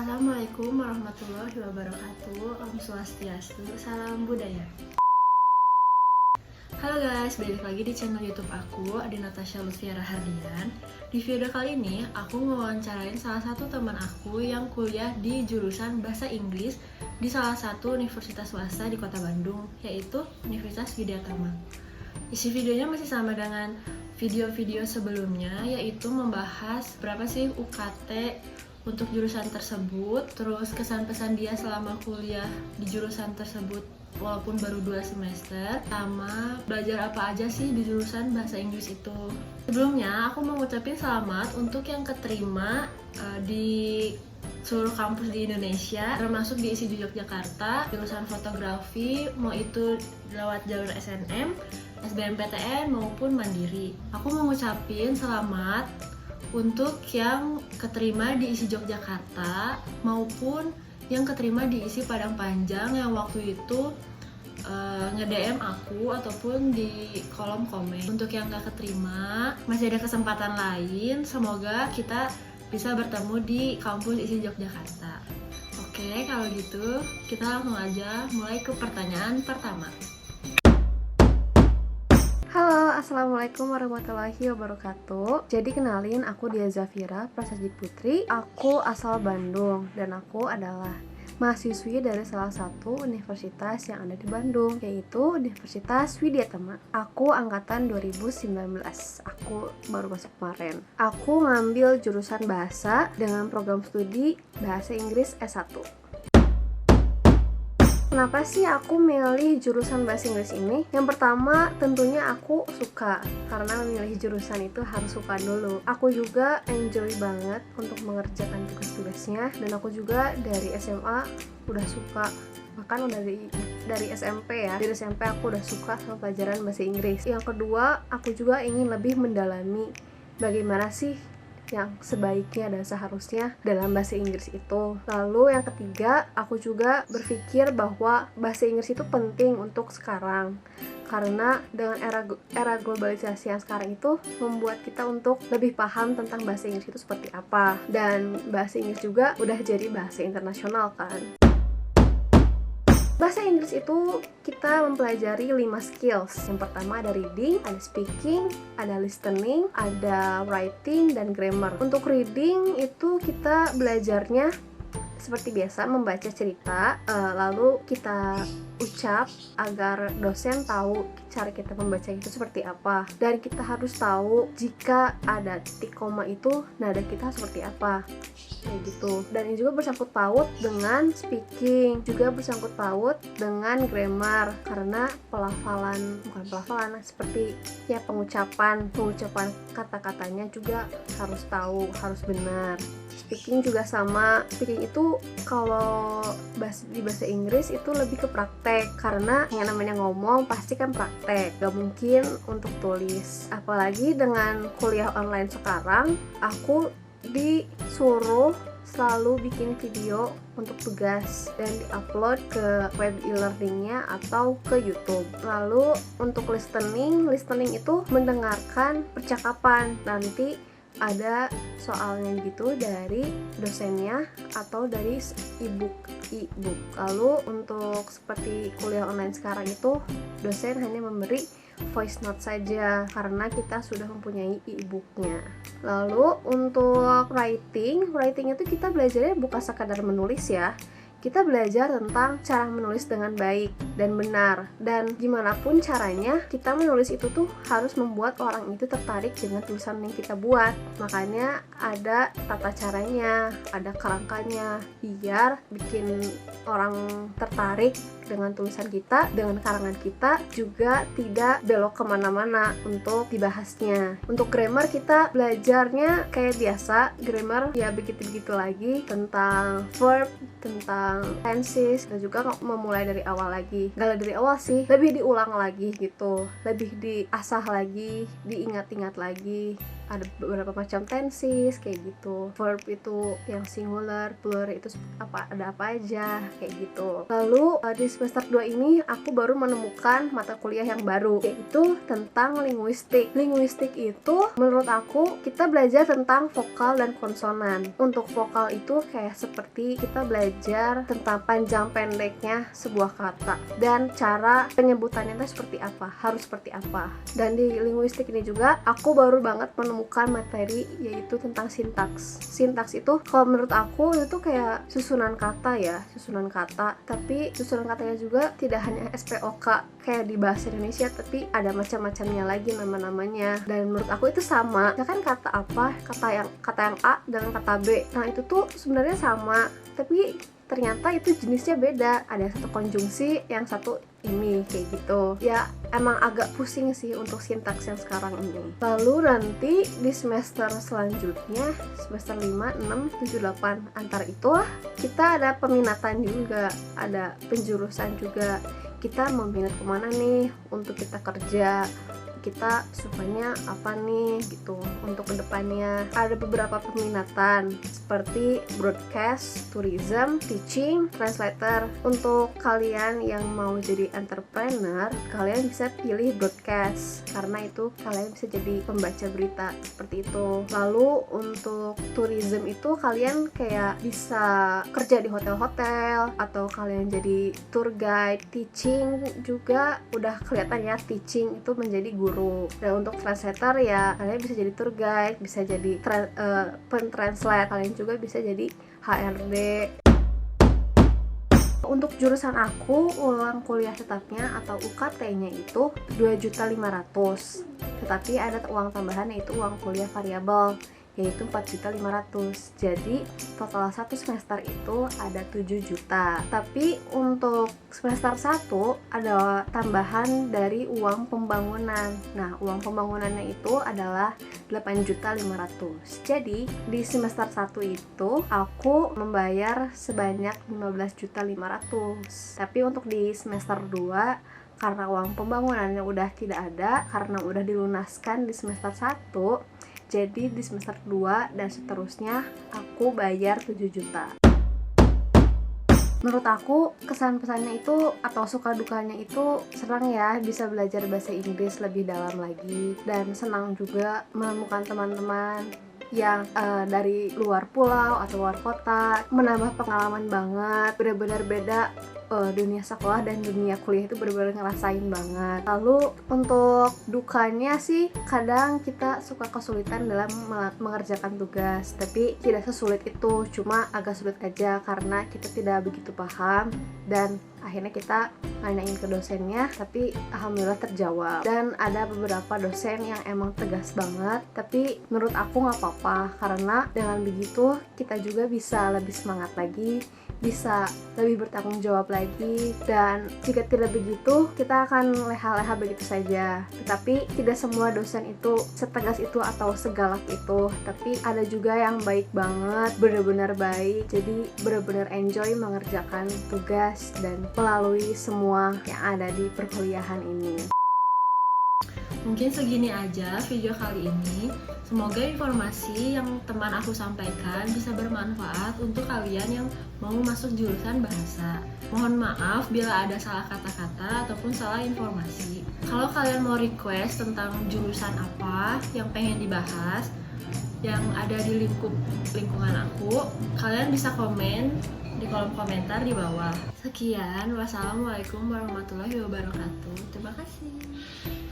Assalamualaikum warahmatullahi wabarakatuh. Om Swastiastu, salam budaya. Halo guys, balik lagi di channel YouTube aku, Adi Natasha Lutfiara Hardian. Di video kali ini, aku ngewawancarain salah satu teman aku yang kuliah di jurusan Bahasa Inggris di salah satu universitas swasta di Kota Bandung, yaitu Universitas Widyatama. Isi videonya masih sama dengan video-video sebelumnya, yaitu membahas berapa sih UKT untuk jurusan tersebut, terus kesan-pesan dia selama kuliah di jurusan tersebut walaupun baru 2 semester, sama belajar apa aja sih di jurusan bahasa Inggris itu. Sebelumnya aku mau ngucapin selamat untuk yang keterima di seluruh kampus di Indonesia, termasuk di ISI Yogyakarta, jurusan fotografi, mau itu lewat jalur SNM, SBMPTN maupun mandiri. Aku mau ngucapin selamat untuk yang keterima di ISI Yogyakarta maupun yang keterima di ISI Padang Panjang yang waktu itu nge-DM aku ataupun di kolom komen. Untuk yang gak keterima, masih ada kesempatan lain. Semoga kita bisa bertemu di kampus ISI Yogyakarta. Oke, kalau gitu kita langsung aja mulai ke pertanyaan pertama. Halo, assalamualaikum warahmatullahi wabarakatuh. Jadi kenalin, aku Dia Zafira Prasasti Putri. Aku asal Bandung dan aku adalah mahasiswi dari salah satu universitas yang ada di Bandung, yaitu Universitas Widyatama. Aku angkatan 2019. Aku baru masuk kemarin. Aku ngambil jurusan bahasa dengan program studi Bahasa Inggris S1. Kenapa sih aku milih jurusan bahasa Inggris ini? Yang pertama, tentunya aku suka. Karena memilih jurusan itu harus suka dulu. Aku juga enjoy banget untuk mengerjakan tugas-tugasnya. Dan aku juga dari SMA udah suka. Bahkan udah dari SMP ya. Dari SMP aku udah suka sama pelajaran bahasa Inggris. Yang kedua, aku juga ingin lebih mendalami bagaimana sih yang sebaiknya dan seharusnya dalam bahasa Inggris itu. Lalu yang ketiga, aku juga berpikir bahwa bahasa Inggris itu penting untuk sekarang, karena dengan era globalisasi yang sekarang itu membuat kita untuk lebih paham tentang bahasa Inggris itu seperti apa. Dan bahasa Inggris juga udah jadi bahasa internasional kan. Bahasa Inggris itu kita mempelajari 5 skills. Yang pertama ada reading, ada speaking, ada listening, ada writing, dan grammar. Untuk reading itu kita belajarnya seperti biasa membaca cerita, lalu kita ucap agar dosen tahu cara kita membaca itu seperti apa. Dan kita harus tahu jika ada titik koma itu nada kita seperti apa, kayak gitu. Dan ini juga bersangkut paut dengan speaking, juga bersangkut paut dengan grammar, karena seperti ya pengucapan kata-katanya juga harus tahu, harus benar. Speaking juga sama. Speaking itu kalau di bahasa Inggris itu lebih ke praktek, karena yang namanya ngomong pasti kan praktek, gak mungkin untuk tulis. Apalagi dengan kuliah online sekarang, aku disuruh selalu bikin video untuk tugas dan diupload ke web e-learningnya atau ke YouTube. Lalu untuk listening itu mendengarkan percakapan. Nanti ada soalnya gitu dari dosennya atau dari e-book. Lalu untuk seperti kuliah online sekarang itu, dosen hanya memberi voice note saja karena kita sudah mempunyai e-booknya. Lalu untuk writing itu kita belajarnya bukan sekadar menulis ya. Kita belajar tentang cara menulis dengan baik dan benar, dan gimana pun caranya kita menulis itu tuh harus membuat orang itu tertarik dengan tulisan yang kita buat. Makanya ada tata caranya, ada kerangkanya, biar bikin orang tertarik dengan tulisan kita, dengan karangan kita, juga tidak belok kemana-mana untuk dibahasnya. Untuk grammar kita belajarnya kayak biasa, grammar ya begitu-begitu lagi, tentang verb, tentang tenses, dan juga memulai dari awal lagi. Gak dari awal sih, lebih diulang lagi gitu, lebih diasah lagi, diingat-ingat lagi ada beberapa macam tenses kayak gitu. Verb itu yang singular, plural itu ada apa aja kayak gitu. Lalu di semester 2 ini aku baru menemukan mata kuliah yang baru, yaitu tentang linguistik. Linguistik itu menurut aku kita belajar tentang vokal dan konsonan. Untuk vokal itu kayak seperti kita belajar tentang panjang pendeknya sebuah kata dan cara penyebutannya itu seperti apa, harus seperti apa. Dan di linguistik ini juga aku baru banget menemukan materi yaitu tentang sintaks. Sintaks itu kalau menurut aku itu kayak susunan kata ya, susunan kata. Tapi susunan katanya juga tidak hanya SPOK kayak di bahasa Indonesia, tapi ada macam-macamnya lagi nama-namanya. Dan menurut aku itu sama. Ya kan kata apa, kata yang A dengan kata B. Nah, itu tuh sebenarnya sama, tapi ternyata itu jenisnya beda. Ada yang satu konjungsi, yang satu ini kayak gitu. Ya emang agak pusing sih untuk sintaks yang sekarang ini. Lalu nanti di semester selanjutnya, semester 5, 6, 7, 8 antar itulah kita ada peminatan juga, ada penjurusan juga. Kita mau minat kemana nih untuk kita kerja, kita sukanya apa nih gitu untuk kedepannya. Ada beberapa peminatan seperti broadcast, tourism, teaching, translator. Untuk kalian yang mau jadi entrepreneur, kalian bisa pilih broadcast karena itu kalian bisa jadi pembaca berita seperti itu. Lalu untuk tourism itu kalian kayak bisa kerja di hotel-hotel atau kalian jadi tour guide. Teaching juga udah kelihatan ya, teaching itu menjadi guru. Dan untuk translator ya kalian bisa jadi tour guide, bisa jadi pentranslate, kalian juga bisa jadi HRD. Untuk jurusan aku, uang kuliah tetapnya atau UKT-nya itu 2.500.000. Tetapi ada uang tambahan yaitu uang kuliah variabel yaitu 4.500.000. Jadi total satu semester itu ada 7 juta. Tapi untuk semester 1 ada tambahan dari uang pembangunan. Nah, uang pembangunannya itu adalah 8.500.000. Jadi di semester 1 itu aku membayar sebanyak 15.500.000. Tapi untuk di semester 2 karena uang pembangunannya udah tidak ada karena udah dilunaskan di semester 1, jadi di semester 2 dan seterusnya aku bayar 7 juta. Menurut aku kesan-pesannya itu atau suka dukanya itu senang ya bisa belajar bahasa Inggris lebih dalam lagi, dan senang juga menemukan teman-teman yang dari luar pulau atau luar kota, menambah pengalaman banget, benar-benar beda. Dunia sekolah dan dunia kuliah itu benar-benar ngerasain banget. Lalu untuk dukanya sih kadang kita suka kesulitan dalam mengerjakan tugas, tapi tidak sesulit itu, cuma agak sulit aja karena kita tidak begitu paham dan akhirnya kita nanyain ke dosennya, tapi alhamdulillah terjawab. Dan ada beberapa dosen yang emang tegas banget, tapi menurut aku nggak apa-apa karena dengan begitu kita juga bisa lebih semangat lagi, bisa lebih bertanggung jawab lagi. Dan jika tidak begitu kita akan leha-leha begitu saja. Tetapi tidak semua dosen itu setegas itu atau segalak itu, tapi ada juga yang baik banget, benar-benar baik, jadi benar-benar enjoy mengerjakan tugas dan melalui semua yang ada di perkuliahan ini. Mungkin segini aja video kali ini. Semoga informasi yang teman aku sampaikan bisa bermanfaat untuk kalian yang mau masuk jurusan bahasa. Mohon maaf bila ada salah kata-kata ataupun salah informasi. Kalau kalian mau request tentang jurusan apa yang pengen dibahas, yang ada di lingkungan aku, kalian bisa komen di kolom komentar di bawah. Sekian, wassalamualaikum warahmatullahi wabarakatuh. Terima kasih.